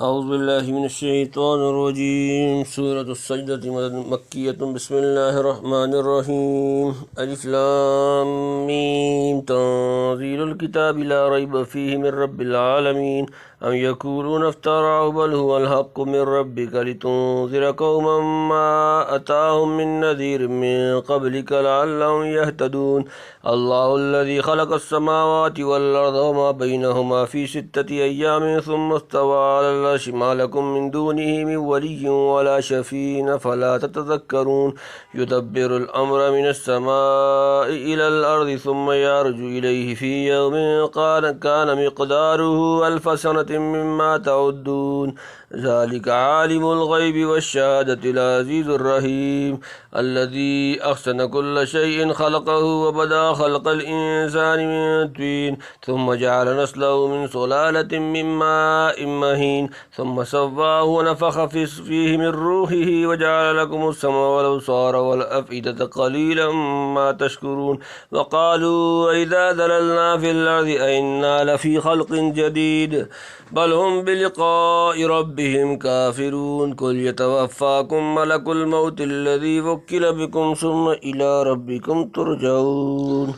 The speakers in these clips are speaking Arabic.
أعوذ بالله من الشيطان الرجيم. سورة السجدة مكية. بسم الله الرحمن الرحيم. ألف لام ميم. تنزيل الكتاب لا ريب فيه من رب العالمين. أم يقولون افتراه بل هو الحق من ربك لتنذر قوما ما أتاهم من نذير من قبلك لعلهم يهتدون. الله الذي خلق السماوات والأرض وما بينهما في 6 أيام ثم استوى على العرش ما لكم من دونه من ولي ولا شفيع فلا تتذكرون. يدبر الأمر من السماء إلى الأرض ثم يعرج إليه في يوم كان مقداره 1000 سنة مما تعدون. ذلك عالم الغيب والشهادة العزيز الرحيم الذي أحسن كل شيء خلقه وبدأ خلق الإنسان من طين ثم جعل نسله من سلالة من ماء مهين ثم سواه ونفخ فيه من روحه وجعل لكم السمع والأبصار والأفئدة قليلا ما تشكرون. وقالوا إذا ذللنا في الأرض أئنا لفي خلق جديد بل هم بلقاء ربهم كافرون. قل يتوفاكم ملك الموت الذي وكل بكم ثم إلى ربكم ترجعون.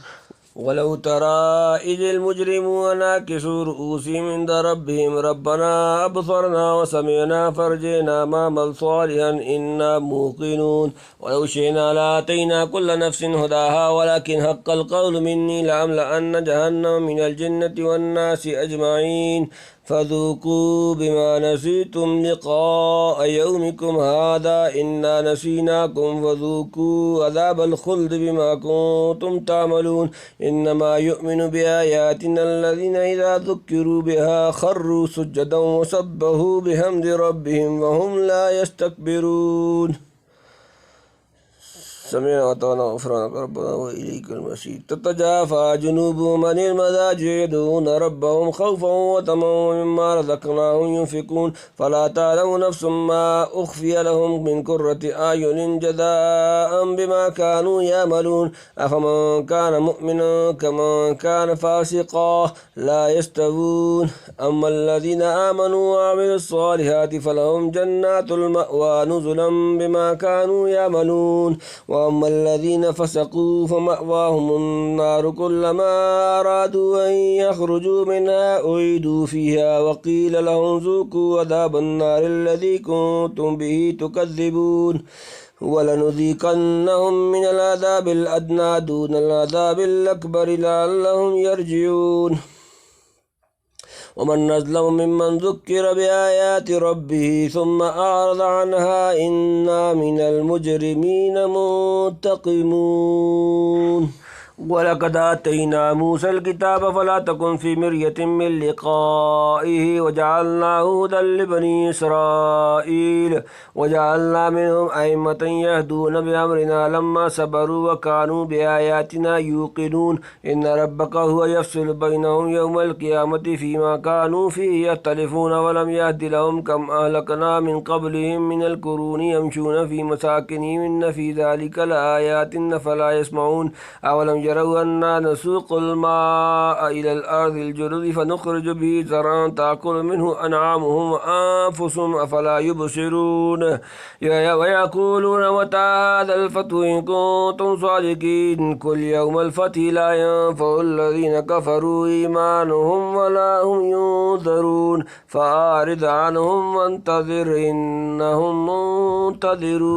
ولو ترى إذ المجرمون ناكسوا رؤوسهم عند ربهم ربنا أبصرنا وسمعنا فرجعنا نعمل صالحا إنا موقنون. ولو شئنا لآتينا كل نفس هداها ولكن حق القول مني لأملأن جهنم من الجنة والناس أجمعين. فذوقوا بما نسيتم لقاء يومكم هذا إنا نسيناكم فذوقوا عذاب الخلد بما كنتم تعملون. إنما يؤمن بآياتنا الذين إذا ذكروا بها خروا سجدا وسبحوا بحمد ربهم وهم لا يستكبرون. سمعنا وأطعنا غفرانك ربنا وإليك المصير. تتجافى جنوبهم عن المضاجع يدعون ربهم خوفا وطمعا ومما رزقناهم ينفقون. فلا تعلم نفس ما أخفي لهم من قرة أعين جزاء بما كانوا يعملون. أفمن كان مؤمنا كمن كان فاسقا لا يستوون. أما الذين آمنوا وعملوا الصالحات فلهم جنات المأوى نزلا بما كانوا يعملون. وأما الذين فسقوا فمأواهم النار كلما أرادوا أن يخرجوا منها أعيدوا فيها وقيل لهم ذوقوا عذاب النار الذي كنتم به تكذبون. ولنذيقنهم من العذاب الأدنى دون العذاب الأكبر لعلهم يرجعون. ومن أظلم ممن ذكر بآيات ربه ثم أعرض عنها إنا من المجرمين منتقمون. ولقد آتينا موسى الكتاب فلا تكن في مرية من لقائه وجعلناه هدى لبني إسرائيل وجعلنا منهم أئمة يهدون بأمرنا لما صبروا وكانوا بآياتنا يوقنون. إن ربك هو يفصل بينهم يوم القيامة فيما كانوا فيه يختلفون. ولم يهد لهم كم أهلكنا من قبلهم من القرون يمشون في مساكنهم إن في ذلك لآيات فلا يسمعون. أولم يروا أنا نسوق الماء إلى الأرض الجرز فنخرج به زرعا تأكل منه أنعامهم وأنفسهم أفلا يبصرون. ويقولون متى هذا الفتح إن كنتم صادقين قل يوم الفتح لا ينفع الذين كفروا إيمانهم ولا هم ينذرون. فأعرض عنهم وانتظر إنهم منتظرون.